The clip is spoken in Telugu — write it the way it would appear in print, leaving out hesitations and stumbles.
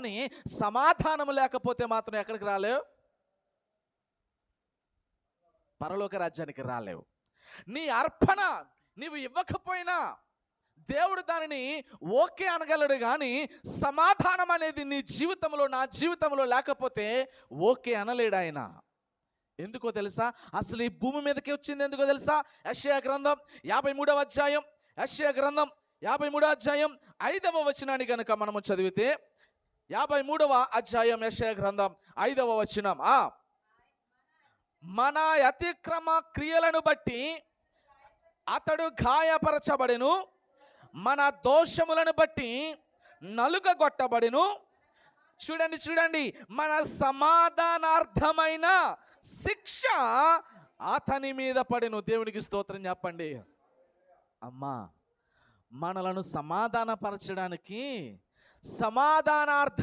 కానీ సమాధానం లేకపోతే మాత్రం ఎక్కడికి రాలేవు? పరలోక రాజ్యానికి రాలేవు. నీ అర్పణ నీవు ఇవ్వకపోయినా దేవుడు దానిని ఓకే అనగలడు, కానీ సమాధానం అనేది నీ జీవితంలో, నా జీవితంలో లేకపోతే ఓకే అనలేడు ఆయన. ఎందుకో తెలుసా? అసలు ఈ భూమి మీదకి వచ్చింది ఎందుకో తెలుసా? యెషయా గ్రంథం 53వ అధ్యాయం, యెషయా గ్రంథం 53వ అధ్యాయం 5వ వచనాన్ని కనుక మనము చదివితే, 53వ అధ్యాయం యెషయా గ్రంథం 5వ వచనం, మన అతిక్రమ క్రియలను బట్టి అతడు గాయపరచబడెను, మన దోషములను బట్టి నలుగగొట్టబడెను. చూడండి చూడండి, మన సమాధానార్థమైన శిక్ష అతని మీద పడెను. దేవునికి స్తోత్రం చెప్పండి. అమ్మా, మనలను సమాధానపరచడానికి సమాధానార్థం